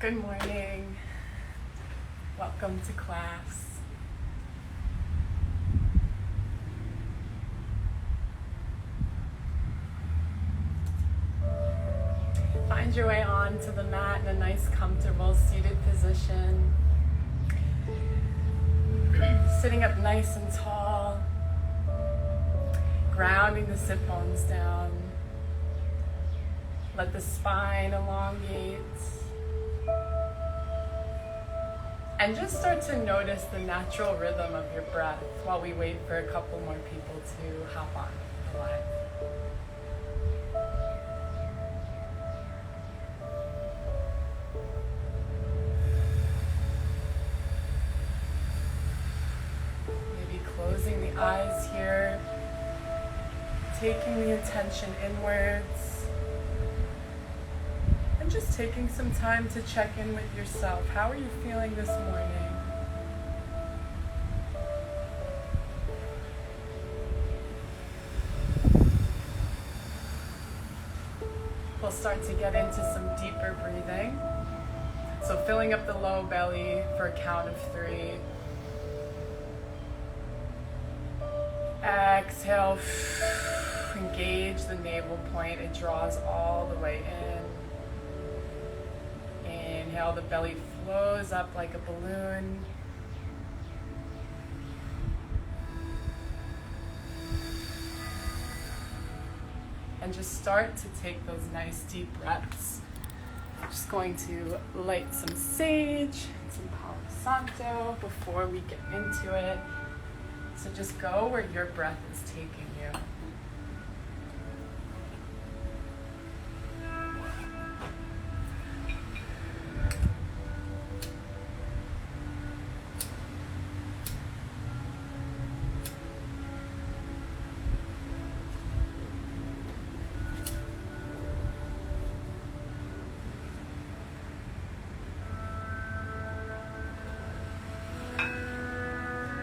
Good morning. Welcome to class. Find your way onto the mat in a nice, comfortable, seated position. Sitting up nice and tall. Grounding the sit bones down. Let the spine elongate. And just start to notice the natural rhythm of your breath while we wait for a couple more people to hop on the line. Maybe closing the eyes here, taking the attention inwards. And just taking some time to check in with yourself. How are you feeling this morning? We'll start to get into some deeper breathing. So filling up the low belly for a count of 3. Exhale. Engage the navel point. It draws all the way in. Inhale, the belly flows up like a balloon. And just start to take those nice deep breaths. I'm just going to light some sage, some Palo Santo before we get into it. So just go where your breath is taking you.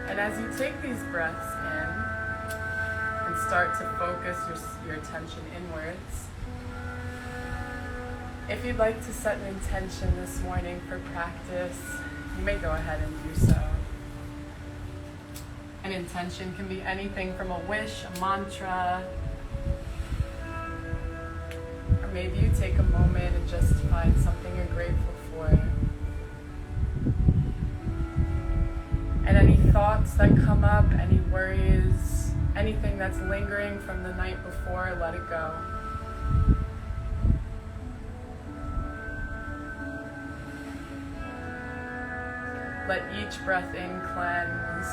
And as you take these breaths in and start to focus your attention inwards, if you'd like to set an intention this morning for practice, you may go ahead and do so. An intention can be anything from a wish, a mantra, or maybe you take a moment and just find something you're grateful for. And any thoughts that come up, any worries, anything that's lingering from the night before, let it go. Let each breath in cleanse.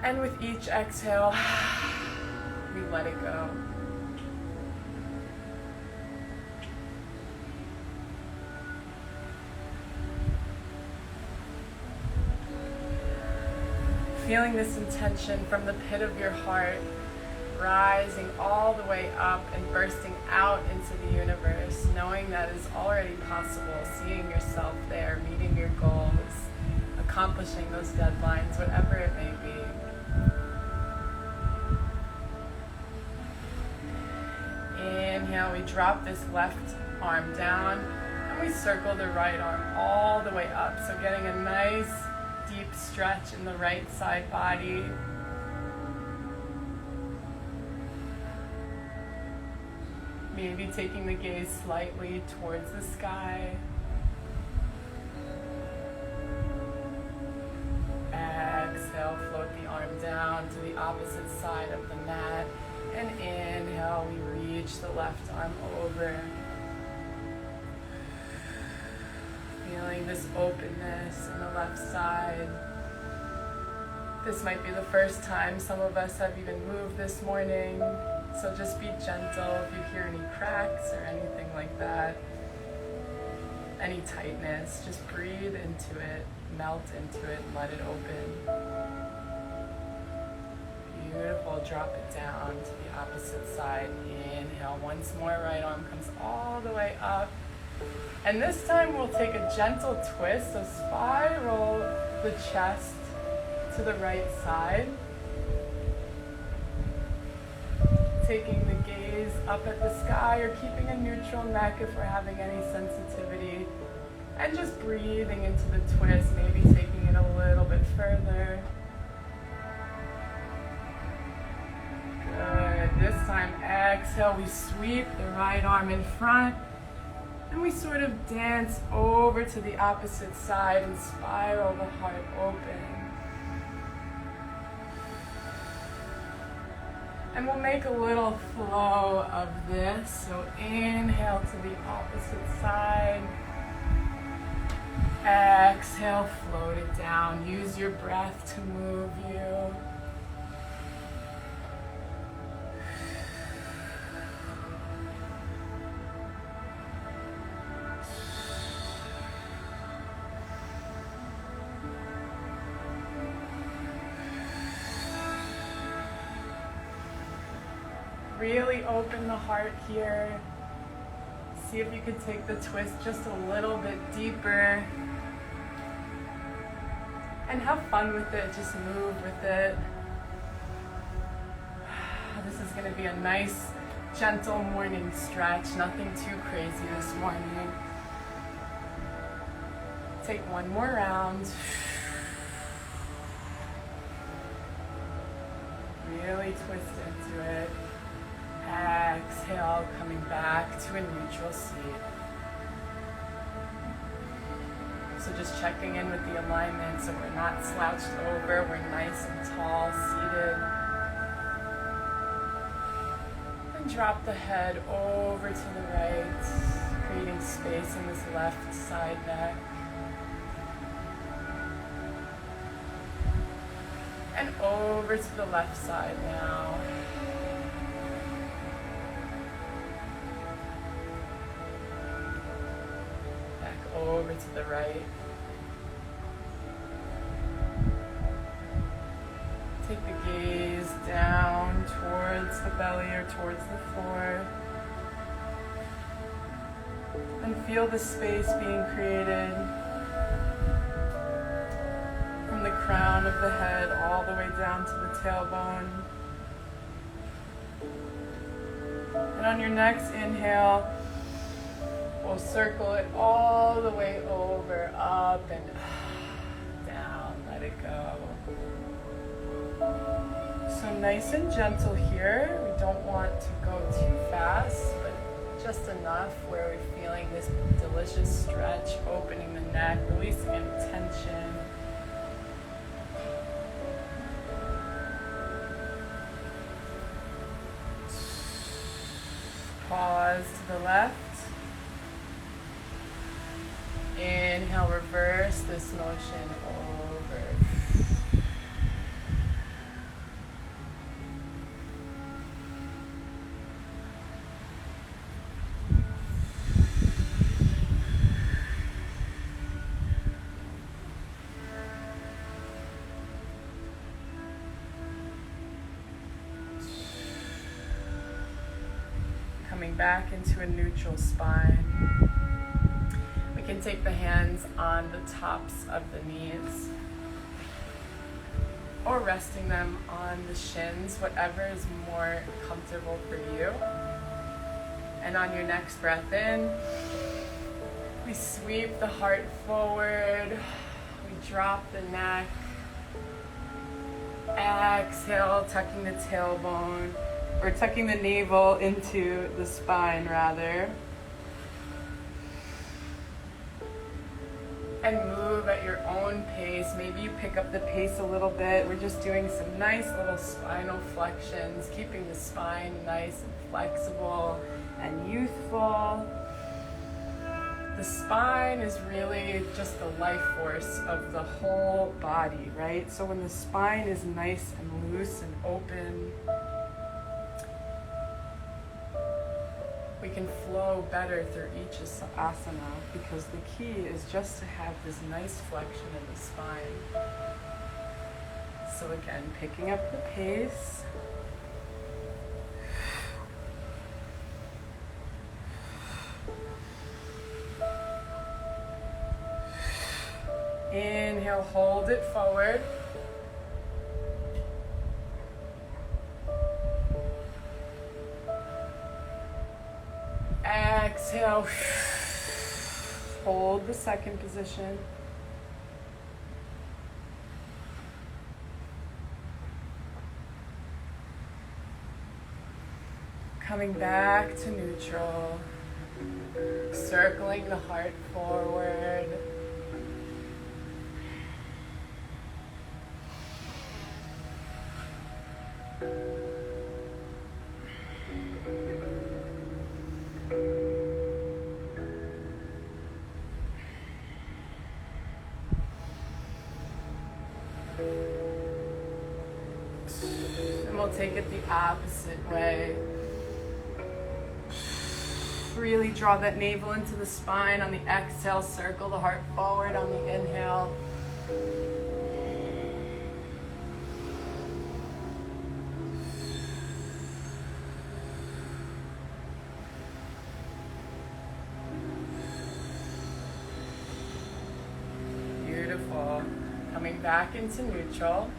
And with each exhale, we let it go. Feeling this intention from the pit of your heart, rising all the way up and bursting out into the universe, knowing that is already possible, seeing yourself there, meeting your goals, accomplishing those deadlines, whatever it may be. Inhale, we drop this left arm down, and we circle the right arm all the way up, so getting a nice deep stretch in the right side body. Maybe taking the gaze slightly towards the sky. Exhale, float the arm down to the opposite side of the mat. And inhale, we reach the left arm over. Feeling this openness in the left side. This might be the first time some of us have even moved this morning, so just be gentle if you hear any cracks or anything like that. Any tightness, just breathe into it, melt into it, and let it open. Beautiful, drop it down to the opposite side. Inhale, once more, right arm comes all the way up. And this time we'll take a gentle twist, so spiral the chest to the right side. taking the gaze up at the sky or keeping a neutral neck if we're having any sensitivity. And just breathing into the twist, maybe taking it a little bit further. Good. This time, exhale, we sweep the right arm in front. And we sort of dance over to the opposite side and spiral the heart open. And we'll make a little flow of this. So inhale to the opposite side. Exhale, float it down. Use your breath to move you. Really open the heart here. See if you could take the twist just a little bit deeper. And have fun with it, just move with it. This is going to be a nice, gentle morning stretch, nothing too crazy this morning. Take one more round. Really twist into it. Exhale, coming back to a neutral seat. So just checking in with the alignment so we're not slouched over, we're nice and tall, seated. And drop the head over to the right, creating space in this left side neck. And over to the left side now. Over to the right. Take the gaze down towards the belly or towards the floor. And feel the space being created from the crown of the head all the way down to the tailbone. And on your next inhale, we'll circle it all the way over, up and down. Let it go. So nice and gentle here. We don't want to go too fast, but just enough where we're feeling this delicious stretch, opening the neck, releasing any tension. Pause to the left. Inhale, reverse this motion over. Coming back into a neutral spine. We can take the hands on the tops of the knees or resting them on the shins, whatever is more comfortable for you. And on your next breath in, we sweep the heart forward, we drop the neck, exhale, tucking the tailbone, or tucking the navel into the spine rather. And move at your own pace. Maybe you pick up the pace a little bit. We're just doing some nice little spinal flexions, keeping the spine nice and flexible and youthful. The spine is really just the life force of the whole body, right? So when the spine is nice and loose and open, we can flow better through each asana because the key is just to have this nice flexion in the spine. So again, picking up the pace. Inhale, hold it forward. inhale, hold the second position. Coming back to neutral, circling the heart forward. And we'll take it the opposite way. Really draw that navel into the spine. On the exhale, circle the heart forward on the inhale. Beautiful. Coming back into neutral.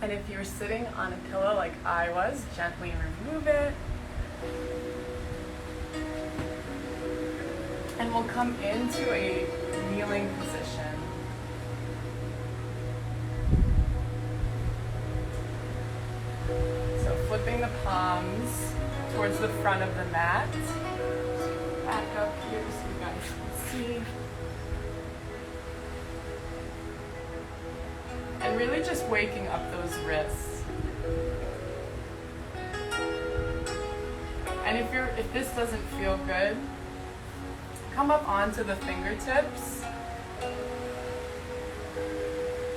And if you're sitting on a pillow like I was, gently remove it. And we'll come into a kneeling position. So flipping the palms towards the front of the mat. Back up here so you guys can see. And really just waking up those wrists. And if this doesn't feel good, come up onto the fingertips.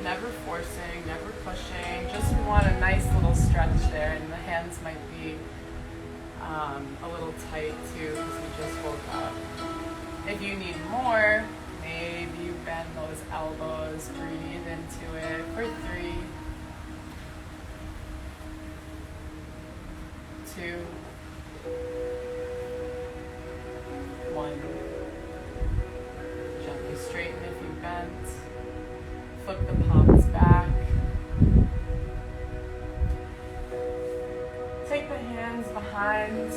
Never forcing, never pushing. Just we want a nice little stretch there, and the hands might be a little tight too because we just woke up. If you need more, maybe you bend those elbows, breathe into it for 3, 2, 1. Gently straighten if you bent. Flip the palms back. Take the hands behind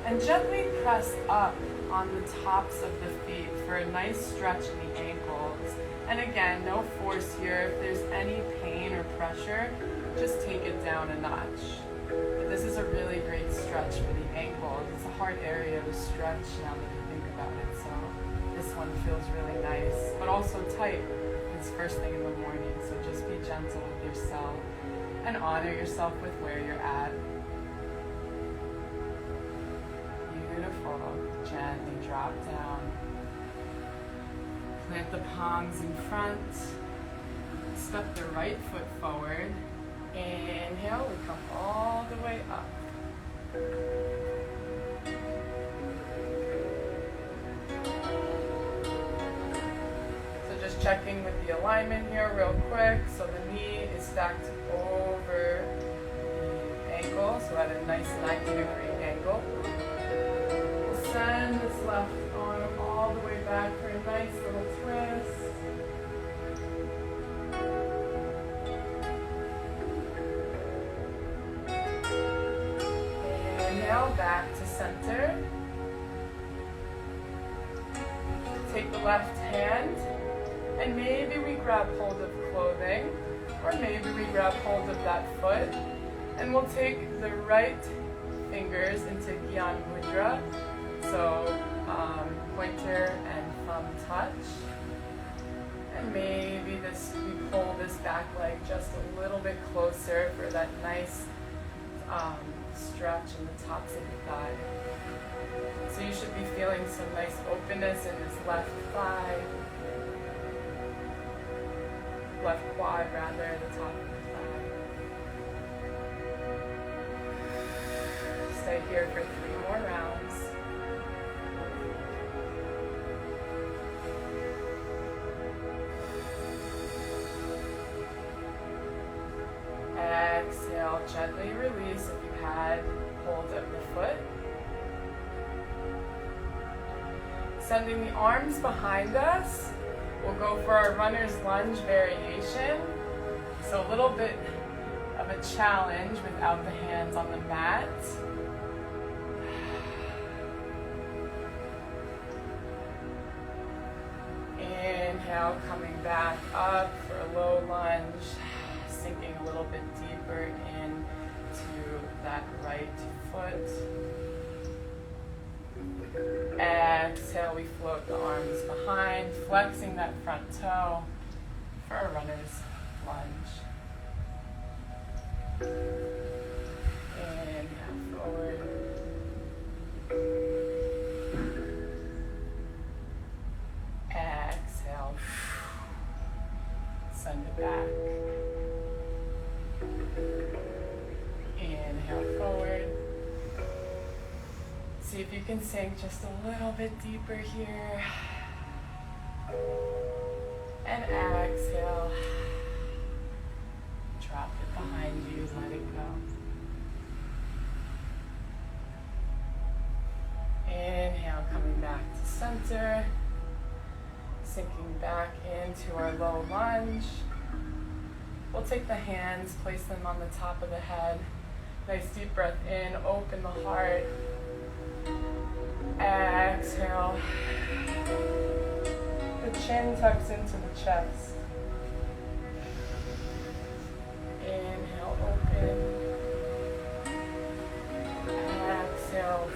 and gently press up on the tops of the feet for a nice stretch in the ankles. And again, no force here. If there's any pain or pressure, just take it down a notch. But this is a really great stretch for the ankles. It's a hard area to stretch now that you think about it. So this one feels really nice, but also tight. It's first thing in the morning, so just be gentle with yourself and honor yourself with where you're at. Beautiful. Gently drop down. Plant the palms in front. Step the right foot forward. Inhale, we come all the way up. So just checking with the alignment here real quick. So the knee is stacked over the ankle, so at a nice 90-degree angle. We'll send this left arm all the way back for a nice little twist. Inhale, back to center. Take the left hand, and maybe we grab hold of clothing, or maybe we grab hold of that foot, and we'll take the right fingers into Gyan Mudra, so pointer and thumb touch, and maybe we pull this back leg just a little bit closer for that nice stretch in the tops of the thigh. So you should be feeling some nice openness in this left thigh, left quad rather, the top of the thigh. Stay here for 3 more rounds. Exhale, gently release if you had hold of the foot. Sending the arms behind us, we'll go for our runner's lunge variation. So a little bit of a challenge without the hands on the mat. Inhale, coming back up for a low lunge, sinking a little bit deeper into that right foot. Exhale, we float the arms behind, flexing that front toe for a runner's lunge. Inhale, forward. Exhale, send it back. Inhale, forward. See if you can sink just a little bit deeper here. And exhale. Drop it behind you, let it go. Inhale, coming back to center. Sinking back into our low lunge. We'll take the hands, place them on the top of the head. Nice deep breath in, open the heart. Exhale. The chin tucks into the chest. Inhale, open. Exhale.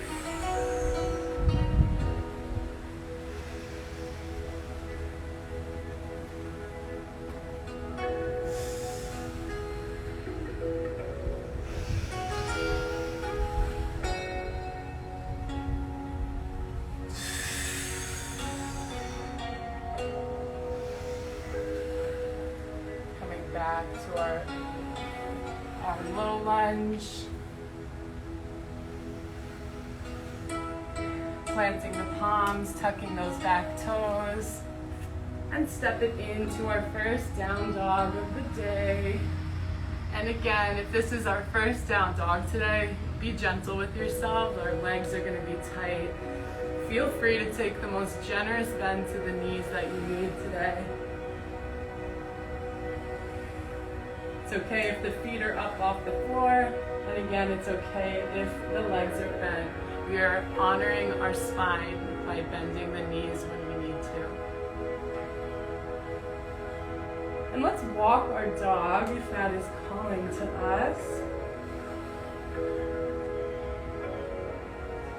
Back to our low lunge. Planting the palms, tucking those back toes, and step it into our first down dog of the day. And again, if this is our first down dog today, be gentle with yourself. Our legs are going to be tight. Feel free to take the most generous bend to the knees that you need today. It's okay if the feet are up off the floor, and again, it's okay if the legs are bent. We are honoring our spine by bending the knees when we need to. And let's walk our dog if that is calling to us.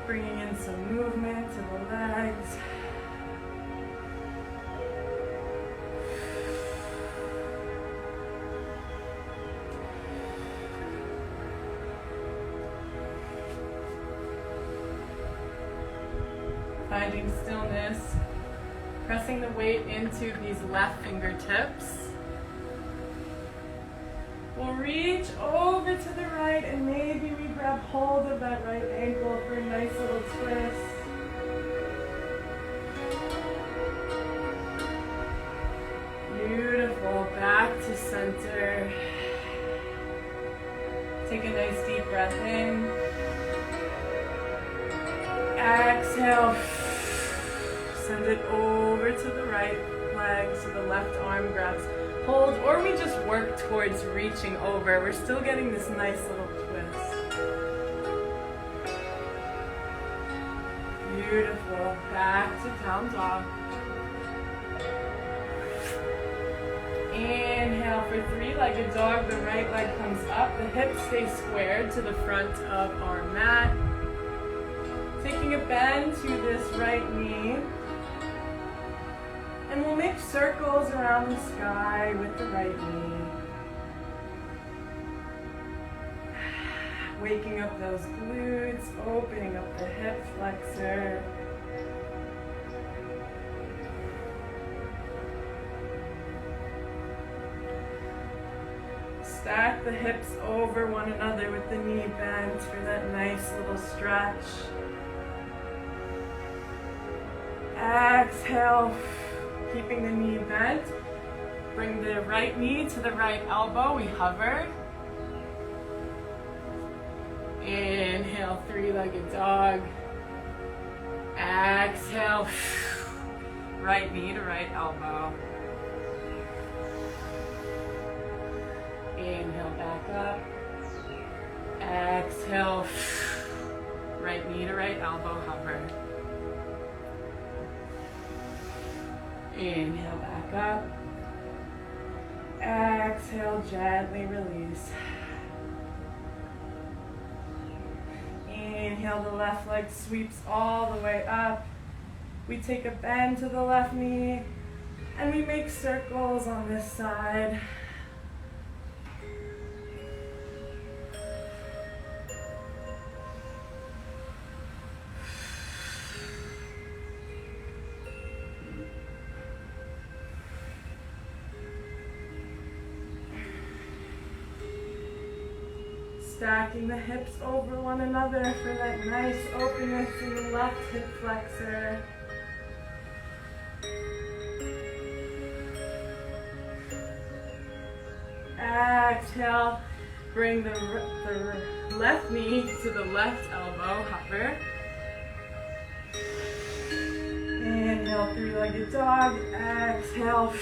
Bringing in some movement to the legs. Finding stillness, pressing the weight into these left fingertips. We'll reach over to the right and maybe we grab hold of that right ankle for a nice little twist. Beautiful, back to center. Take a nice deep breath in. Exhale. Send it over to the right leg so the left arm grabs hold, or we just work towards reaching over. We're still getting this nice little twist. Beautiful. Back to down dog. Inhale for three-legged dog. The right leg comes up. The hips stay squared to the front of our mat. Taking a bend to this right knee. And we'll make circles around the sky with the right knee. Waking up those glutes, opening up the hip flexor. Stack the hips over one another with the knee bent for that nice little stretch. Exhale, keeping the knee bent. Bring the right knee to the right elbow. We hover. Inhale, three-legged dog. Exhale, right knee to right elbow. Inhale, back up. Exhale, right knee to right elbow, hover. Inhale back up. Exhale, gently release. Inhale, the left leg sweeps all the way up. We take a bend to the left knee and we make circles on this side. Stacking the hips over one another for that nice openness in the left hip flexor. Exhale, bring the left knee to the left elbow, hover. Inhale, three-legged dog. Exhale.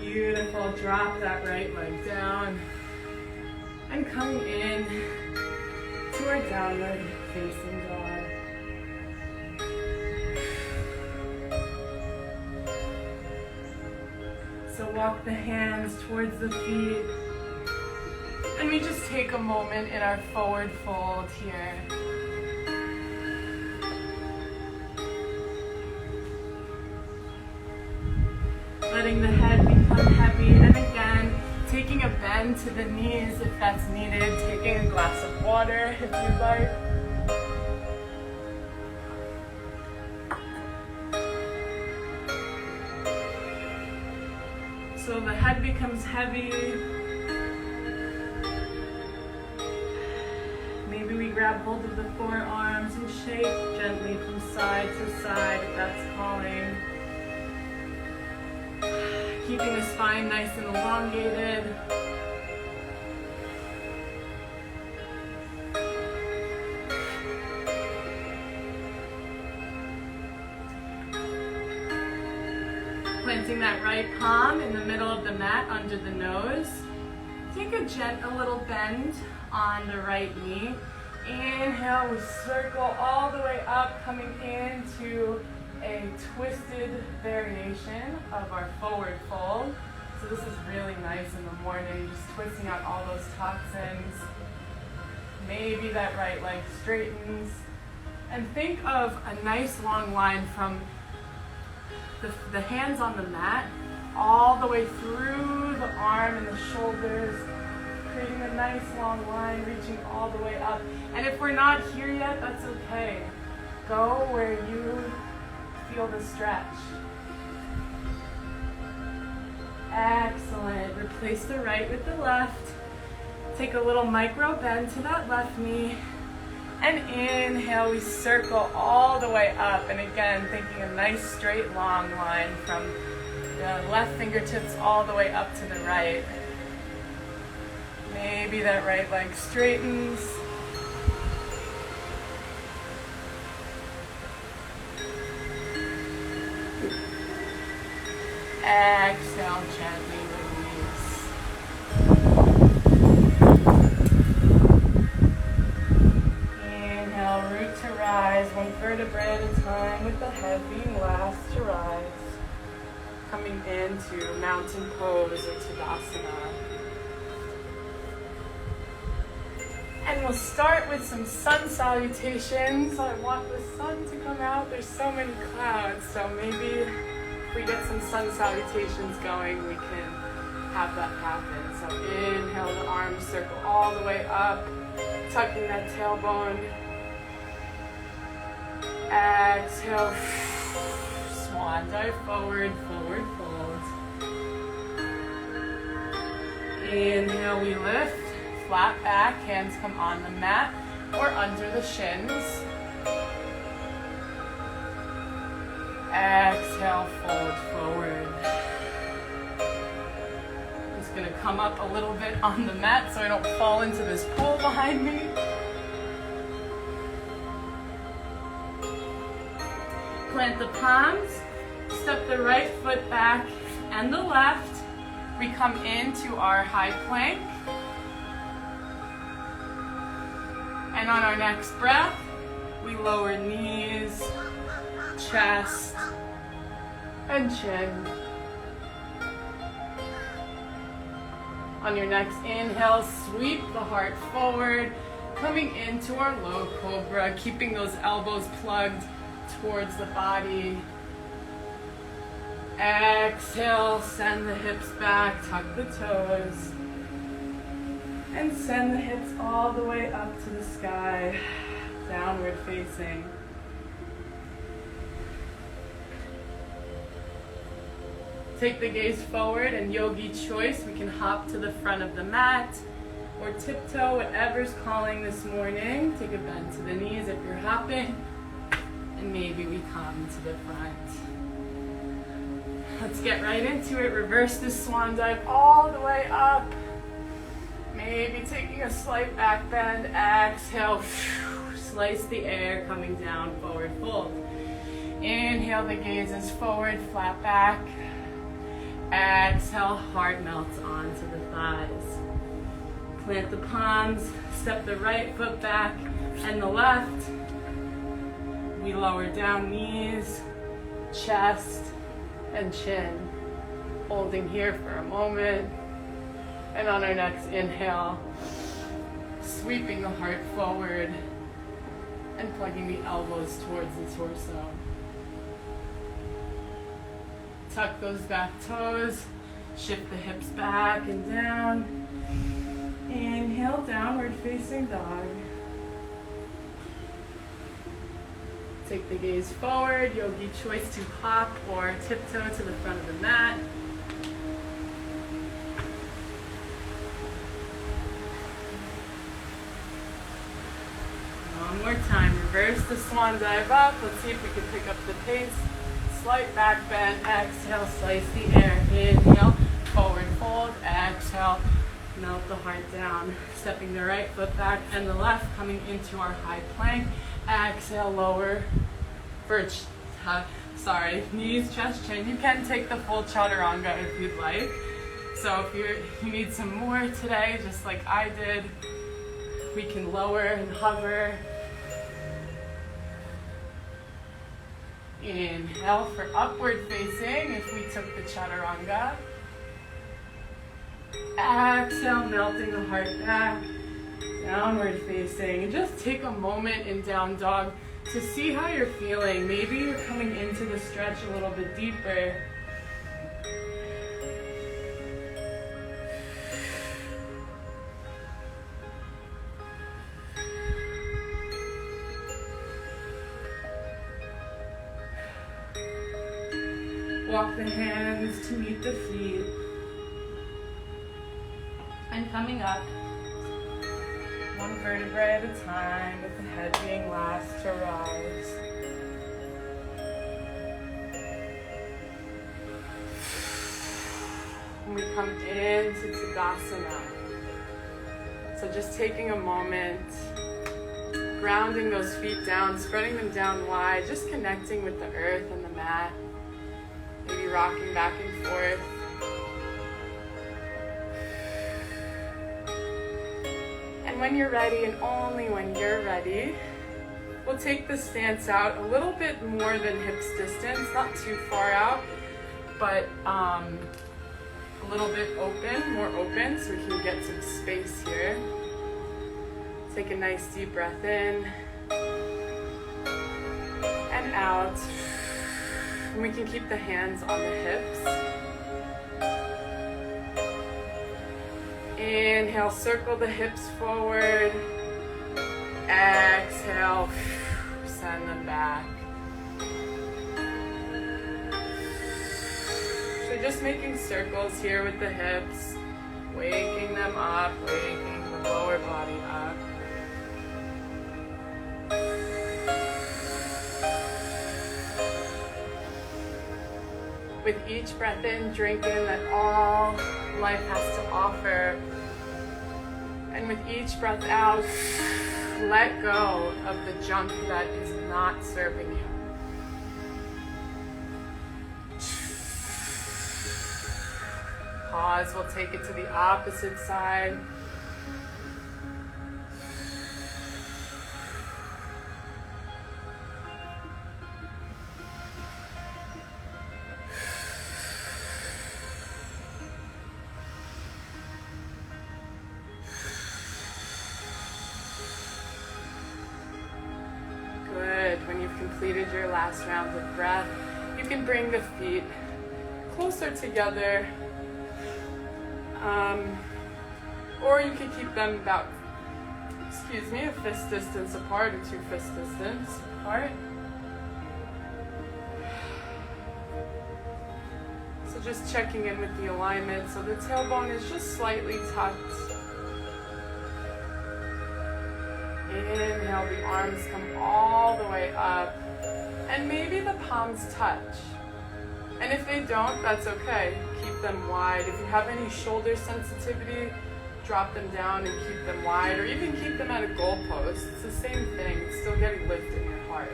Beautiful, drop that right leg down and coming in to our downward facing dog. So walk the hands towards the feet and we just take a moment in our forward fold here. Letting the head become heavy, and again, taking a bend to the knees if that's needed, taking a glass of water if you'd like. So the head becomes heavy. Maybe we grab hold of the forearms and shake gently from side to side if that's calling. Keeping the spine nice and elongated. Planting that right palm in the middle of the mat under the nose. Take a little bend on the right knee. Inhale, we circle all the way up, coming into a twisted variation of our forward fold. So this is really nice in the morning, just twisting out all those toxins. Maybe that right leg straightens. And think of a nice long line from the hands on the mat all the way through the arm and the shoulders, creating a nice long line, reaching all the way up. And if we're not here yet, that's okay. Go where you feel the stretch. Excellent. Replace the right with the left. Take a little micro bend to that left knee. And inhale, we circle all the way up. And again, thinking a nice straight long line from the left fingertips all the way up to the right. Maybe that right leg straightens. Exhale, gently release. Inhale, root to rise, one vertebrae at a time with the head being last to rise. Coming into mountain pose or Tadasana. And we'll start with some sun salutations. I want the sun to come out. There's so many clouds, so maybe if we get some sun salutations going, we can have that happen. So inhale, the arms circle all the way up, tucking that tailbone. Exhale, swan dive forward, forward fold. Inhale, we lift, flat back, hands come on the mat or under the shins. Exhale, fold forward. I'm just gonna come up a little bit on the mat so I don't fall into this pool behind me. Plant the palms, step the right foot back and the left. We come into our high plank. And on our next breath, we lower knees, chest, and chin. On your next inhale, sweep the heart forward, coming into our low cobra, keeping those elbows plugged towards the body. Exhale, send the hips back, tuck the toes, and send the hips all the way up to the sky, downward facing. Take the gaze forward and yogi choice. We can hop to the front of the mat or tiptoe, whatever's calling this morning. Take a bend to the knees if you're hopping, and maybe we come to the front. Let's get right into it. Reverse the swan dive all the way up. Maybe taking a slight back bend. Exhale, slice the air, coming down, forward fold. Inhale, the gaze is forward, flat back. Exhale, heart melts onto the thighs. Plant the palms, step the right foot back and the left. We lower down knees, chest, and chin. Holding here for a moment. And on our next inhale, sweeping the heart forward and plugging the elbows towards the torso. Tuck those back toes, shift the hips back and down. Inhale, downward facing dog. Take the gaze forward, yogi choice to hop or tiptoe to the front of the mat. One more time, reverse the swan dive up. Let's see if we can pick up the pace. Slight back bend, exhale, slice the air. Inhale, forward fold, exhale, melt the heart down. Stepping the right foot back and the left, coming into our high plank. Exhale, lower for, knees, chest, chin. You can take the full chaturanga if you'd like. So if you need some more today, just like I did, we can lower and hover. Inhale for upward facing if we took the chaturanga. Exhale, melting the heart back, downward facing. And just take a moment in down dog to see how you're feeling. Maybe you're coming into the stretch a little bit deeper. Walk the hands to meet the feet. And coming up, one vertebrae at a time, with the head being last to rise. And we come into Dandasana. So just taking a moment, grounding those feet down, spreading them down wide, just connecting with the earth and the mat. Maybe rocking back and forth. And when you're ready, and only when you're ready, we'll take the stance out a little bit more than hips distance, not too far out, but a little bit open, more open, so we can get some space here. Take a nice deep breath in and out. And we can keep the hands on the hips. Inhale, circle the hips forward. Exhale, send them back. So just making circles here with the hips, waking them up, waking the lower body up. With each breath in, drink in that all life has to offer. And with each breath out, let go of the junk that is not serving you. pause. We'll take it to the opposite side. When you've completed your last round of breath, you can bring the feet closer together, or you could keep them about, a fist distance apart or 2 fist distance apart. So just checking in with the alignment. So the tailbone is just slightly tucked. Inhale, the arms come all the way up, and maybe the palms touch. And if they don't, that's okay. Keep them wide. If you have any shoulder sensitivity, drop them down and keep them wide, or even keep them at a goalpost. It's the same thing. It's still getting lift in your heart.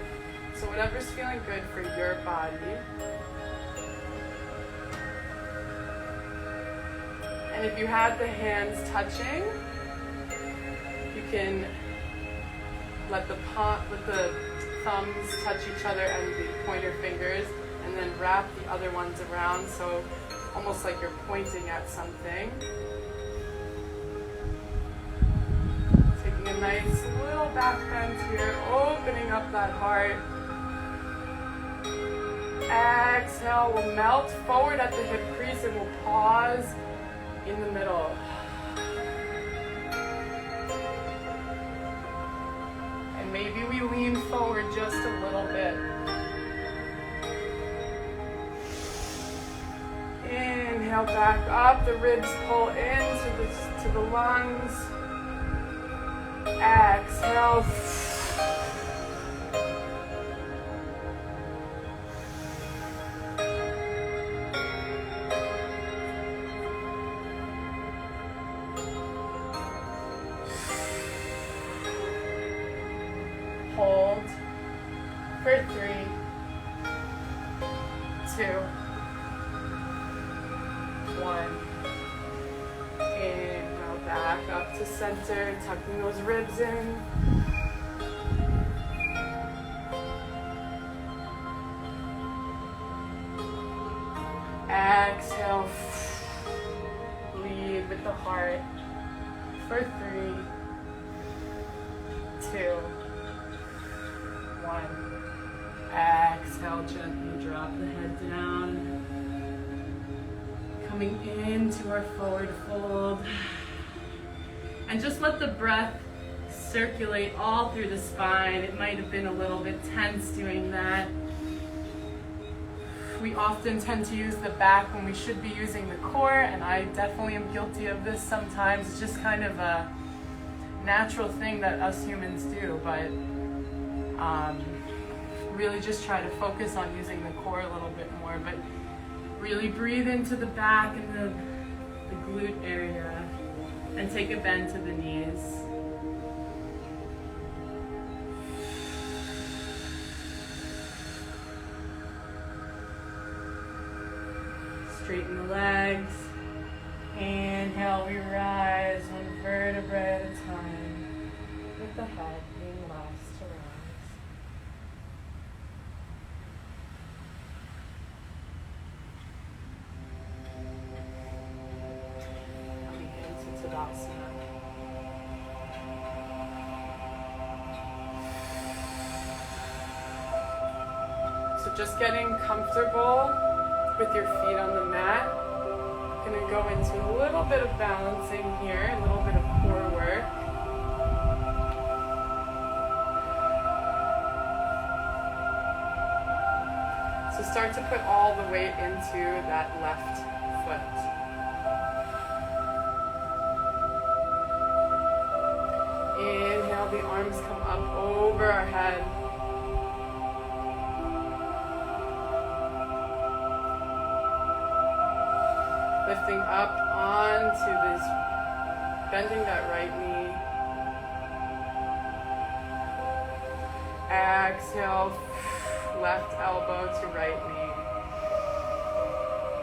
So whatever's feeling good for your body. And if you have the hands touching, you can let the thumbs touch each other and the pointer fingers, and then wrap the other ones around, so almost like you're pointing at something. Taking a nice little back bend here, opening up that heart. Exhale, we'll melt forward at the hip crease and we'll pause in the middle. Maybe we lean forward just a little bit. Inhale back up, the ribs pull into the lungs. Exhale. Hold for 3, 2, 1. Inhale back up to center, tucking those ribs in. Exhale, lead with the heart for 3, 2, 1. Exhale, gently drop the head down. Coming into our forward fold. And just let the breath circulate all through the spine. It might have been a little bit tense doing that. We often tend to use the back when we should be using the core, and I definitely am guilty of this sometimes. It's just kind of a natural thing that us humans do, but really just try to focus on using the core a little bit more. But really breathe into the back and the glute area, and take a bend to the knees. Straighten the legs. Inhale, we rise 1 vertebra at a time, with the head being last to rise. Coming into Dandasana. So just getting comfortable with your feet on the mat. Going to go into a little bit of balancing here, a little bit of core work. So start to put all the weight into that left foot. Inhale, the arms come up over our head. Lifting up onto this, bending that right knee. Exhale, left elbow to right knee.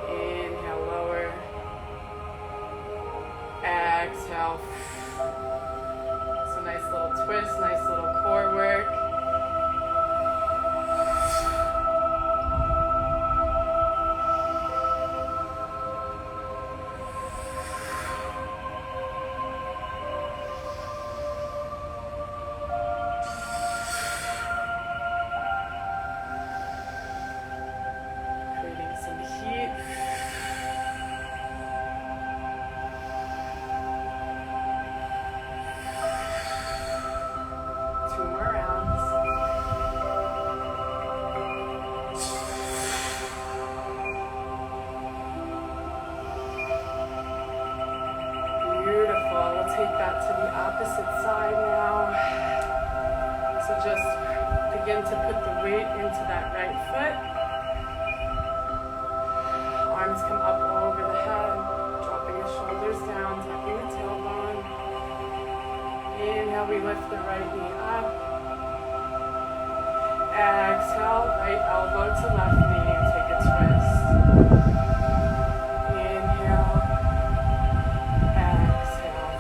Inhale, lower. Exhale. So nice little twist, nice little core work. Creating some heat. Two more rounds. Beautiful. We'll take that to the opposite side now. So just begin to put the weight into that right foot. Arms come up all over the head, dropping the shoulders down, tucking the tailbone. Inhale, we lift the right knee up. Exhale, right elbow to left knee, take a twist. Inhale, exhale.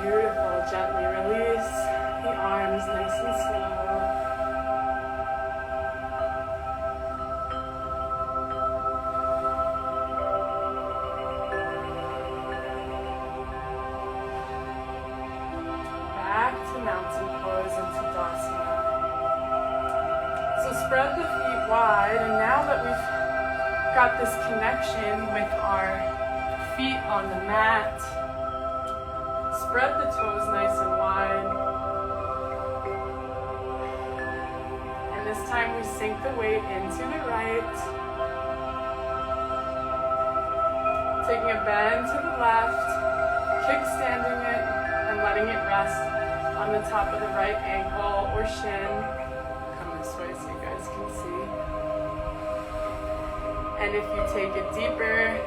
Beautiful. Gently release the arms, nice and slow. Back to mountain pose into Dandasana. So spread the feet wide, and now that we've got this connection with our feet on the mat, spread the toes nice and wide. And this time we sink the weight into the right. Taking a bend to the left, kickstanding it, and letting it rest on the top of the right ankle or shin. Come this way so you guys can see. And if you take it deeper,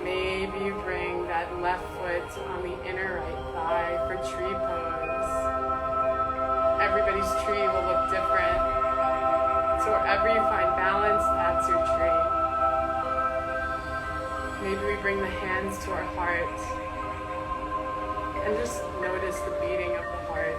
maybe you bring that left foot on the inner right thigh for tree pose. Everybody's tree will look different. So wherever you find balance, that's your tree. Maybe we bring the hands to our heart and just notice the beating of the heart.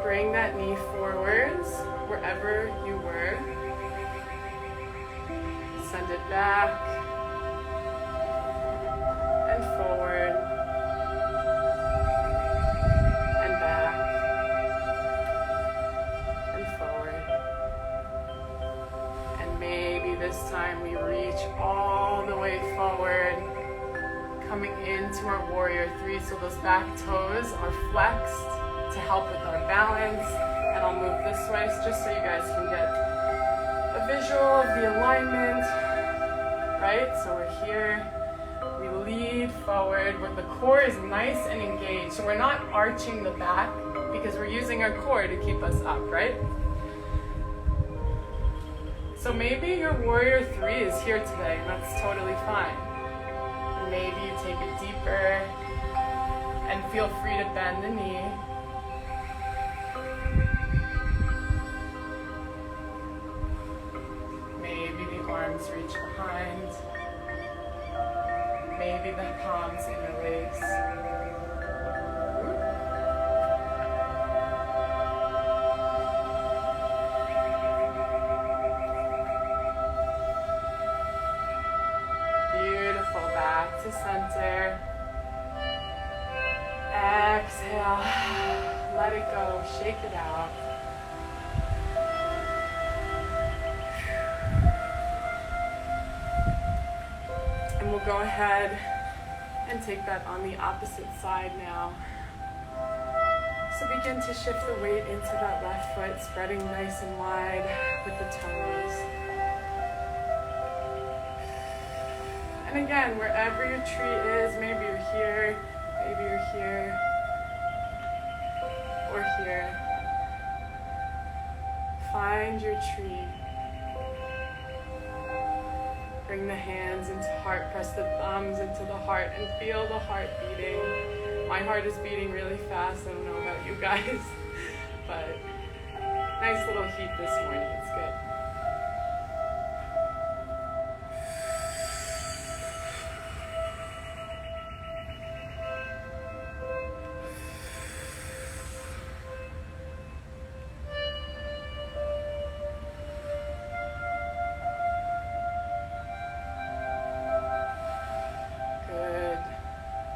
Bring that knee forwards wherever you were. Send it back and forward and back and forward. And maybe this time we reach all the way forward, coming into our warrior three, so those back toes are flexed to help with our balance. And I'll move this way just so you guys can get a visual of the alignment, right? So we're here, we lead forward where the core is nice and engaged. So we're not arching the back because we're using our core to keep us up, right? So maybe your warrior three is here today, and that's totally fine. And maybe you take it deeper and feel free to bend the knee. Arms reach behind. Maybe the palms interlace. Beautiful. Back to center. Exhale. Let it go. Shake it out. And we'll go ahead and take that on the opposite side now. So begin to shift the weight into that left foot, spreading nice and wide with the toes. And again, wherever your tree is, maybe you're here, or here. Find your tree. Bring the hands into heart, press the thumbs into the heart, and feel the heart beating. My heart is beating really fast. I don't know about you guys, but nice little heat this morning. It's good.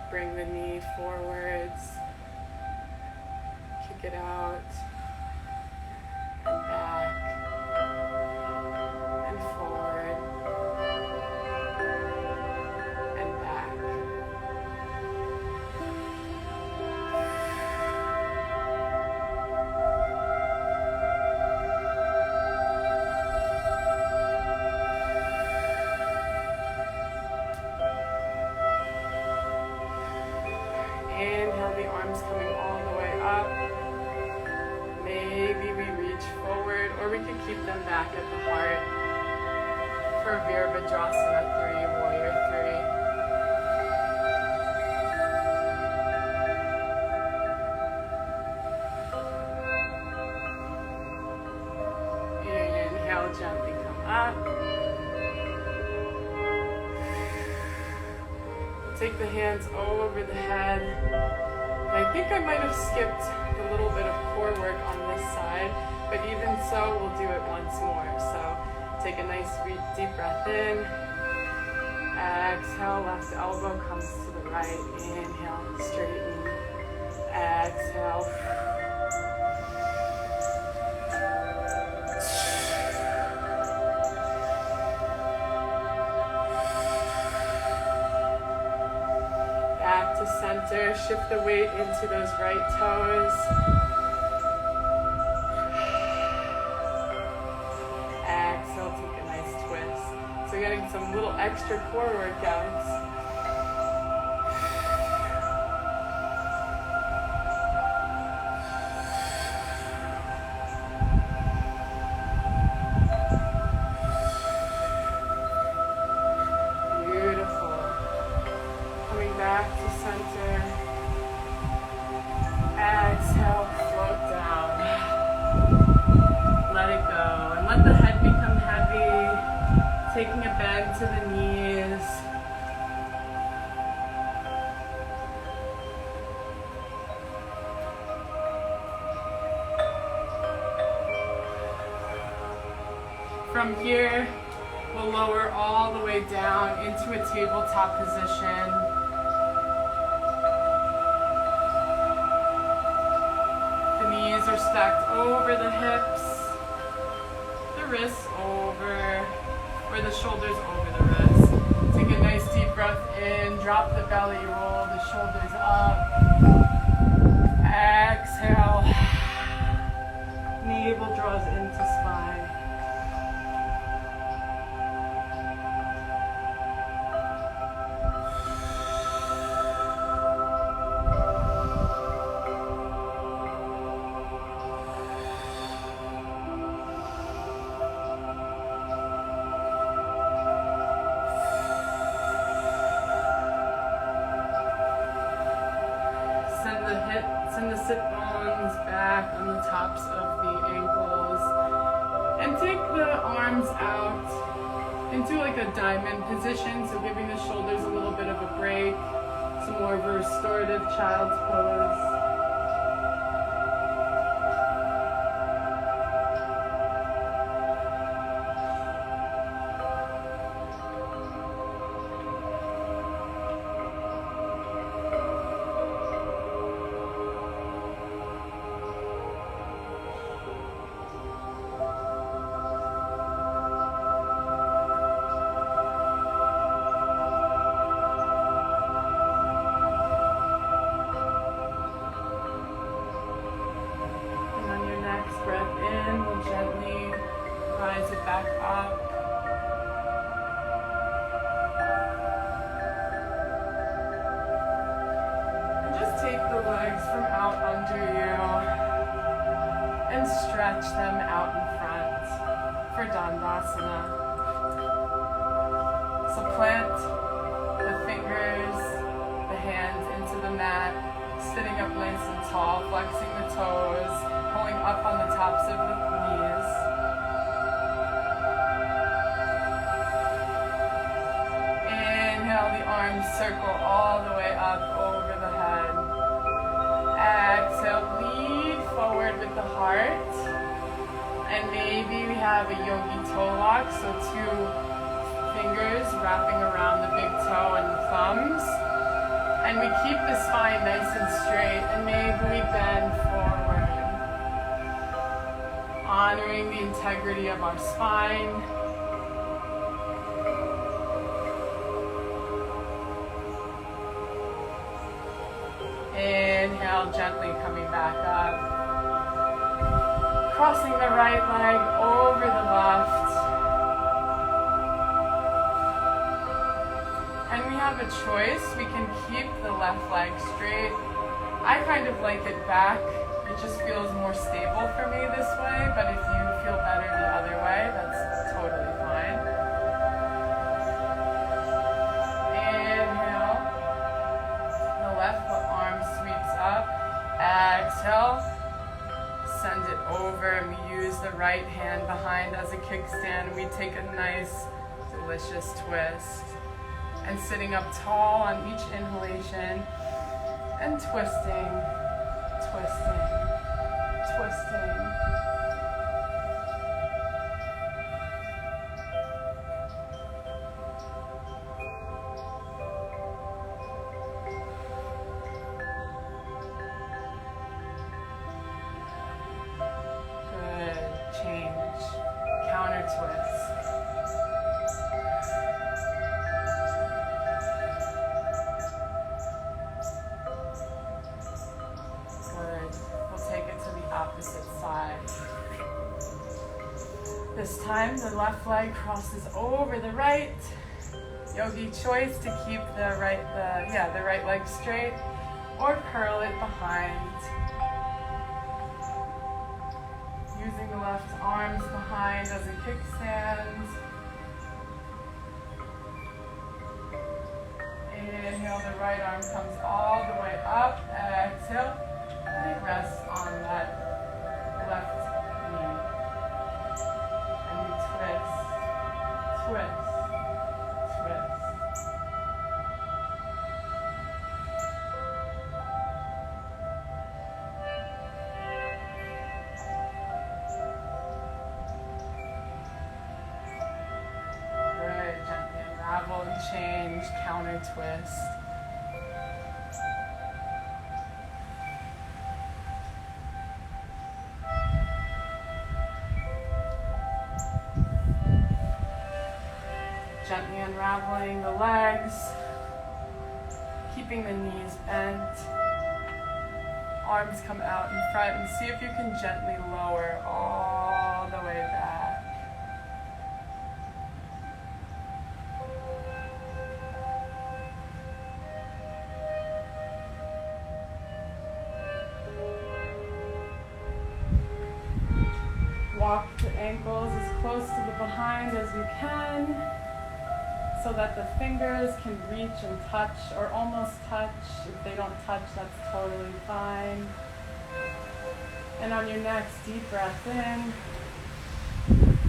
Bring the knee forwards, kick it out, and back, and forward, and back. Inhale, the arms coming all the way up. Maybe we reach forward, or we could keep them back at the heart for Veerabhadrasana 3, Warrior 3. Inhale, gently come up. Take the hands over the head. And I think I might have skipped a little bit of core work on this side, but even so, we'll do it once more. So take a nice deep breath in. Exhale, left elbow comes to the right. Inhale, straighten. Exhale. Back to center, shift the weight into those right toes. Exhale, take a nice twist. So getting some little extra core workouts. Back to center. Exhale, float down. Let it go. And let the head become heavy. Taking a bend to the knees. From here, we'll lower all the way down into a tabletop position. Are stacked over the hips, the wrists over, or the shoulders over the wrists. Take a nice deep breath in, drop the belly, roll the shoulders up. Exhale, navel draws into spine. Send the sit bones back on the tops of the ankles. And take the arms out into like a diamond position, so giving the shoulders a little bit of a break. Some more of a restorative child's pose. the legs from out under you and stretch them out in front for Dandasana. So plant the fingers, the hands into the mat, sitting up nice and tall, flexing the toes, pulling up on the tops of the knees. Inhale, the arms circle all the way up over the head. Exhale, lead forward with the heart. And maybe we have a Yogi Toe Lock, so 2 fingers wrapping around the big toe and thumbs. And we keep the spine nice and straight, and maybe we bend forward, honoring the integrity of our spine. Inhale, gently coming back up. Crossing the right leg over the left. And we have a choice. We can keep the left leg straight. I kind of like it back. It just feels more stable for me this way, but if you feel better the other way, that's totally fine. Inhale. The left arm sweeps up. Exhale. Send it over, and we use the right hand behind as a kickstand. We take a nice, delicious twist. And sitting up tall on each inhalation, and twisting, twisting, twisting. Good, change, counter twist. Opposite side. This time the left leg crosses over the right. Yogi choice to keep the right leg straight or curl it behind. Using the left arms behind as a kickstand. Inhale, the right arm comes all the way up. Exhale. And rest on that left knee. And we twist, twist, twist. Good, gently unravel and change, counter twist. Gently unraveling the legs, keeping the knees bent. Arms come out in front, and see if you can gently lower all the way back. Walk the ankles as close to the behind as you can, so that the fingers can reach and touch, or almost touch. If they don't touch, that's totally fine. And on your next deep breath in,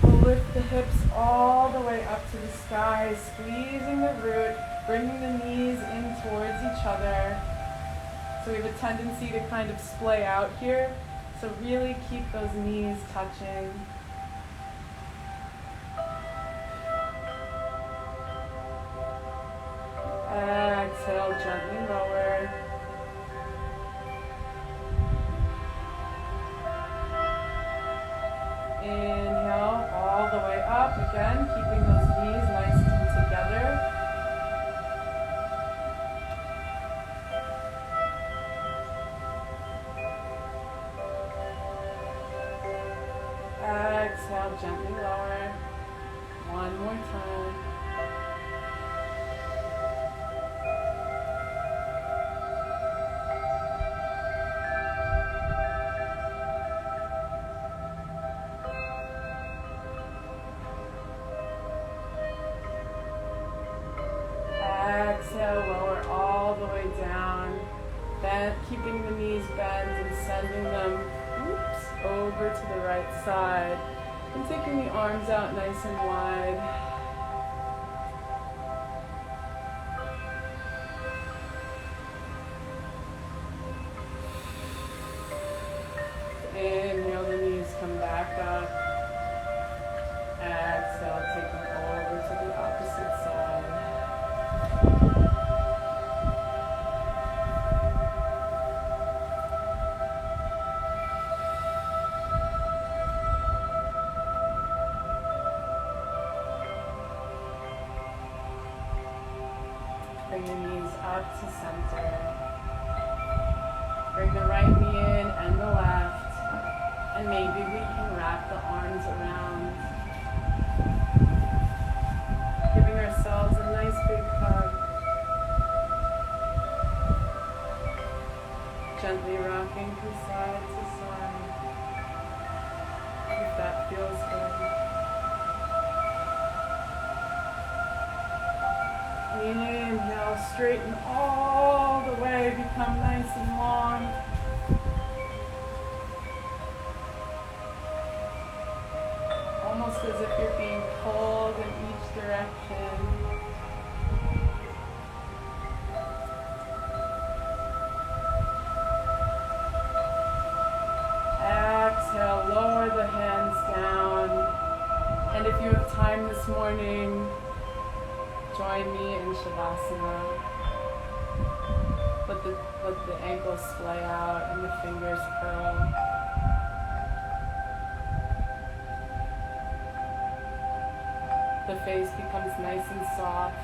we'll lift the hips all the way up to the sky, squeezing the root, bringing the knees in towards each other. So we have a tendency to kind of splay out here, so really keep those knees touching. Exhale, gently lower. Inhale, all the way up. Again, keeping those knees nice and together. Exhale, gently lower. One more time. knees bend and sending them over to the right side. And taking the arms out nice and wide. Inhale, the knees come back up. Exhale, take them over to the opposite side. Bring the knees up to center. Bring the right knee in and the left. And maybe we can wrap the arms around. Giving ourselves a nice big hug. Gently rocking from side to side. If that feels good. Inhale, straighten all the way, become nice and long. Almost as if you're being pulled in each direction. Exhale, lower the hands down. And if you have time this morning, join me in Shavasana. Let the ankles splay out and the fingers curl. The face becomes nice and soft.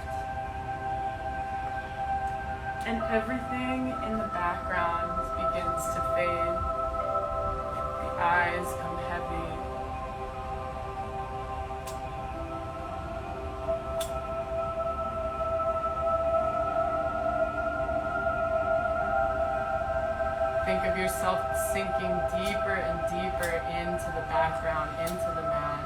And everything in the background begins to fade. The eyes come heavy. Think of yourself sinking deeper and deeper into the background, into the mat.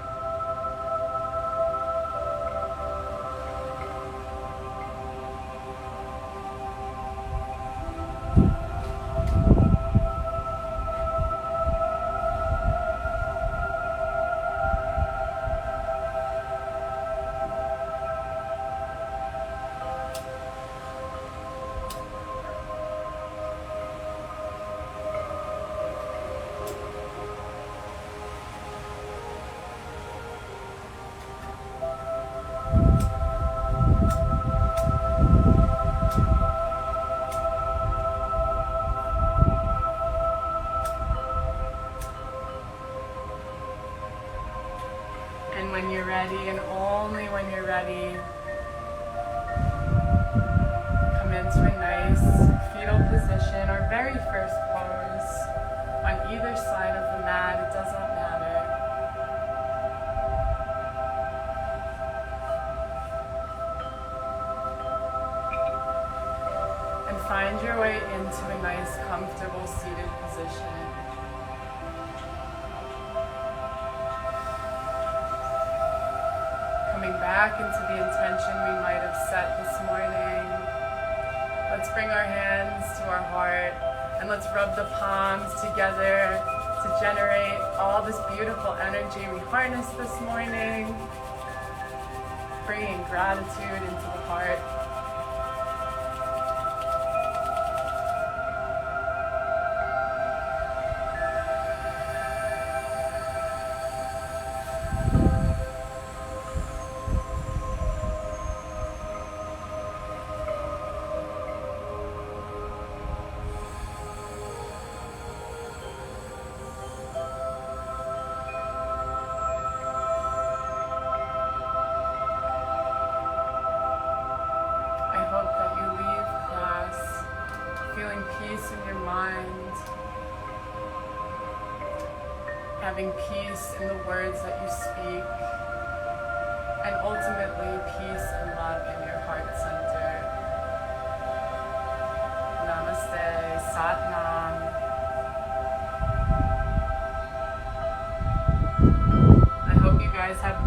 When you're ready, and only when you're ready, come into a nice fetal position or very first pose on either side of the mat. It does not matter. And find your way into a nice, comfortable seated position. Back into the intention we might have set this morning. Let's bring our hands to our heart and let's rub the palms together to generate all this beautiful energy we harnessed this morning, bringing gratitude into the heart. Peace in your mind, having peace in the words that you speak, and ultimately peace and love in your heart center. Namaste, Sat Nam. I hope you guys have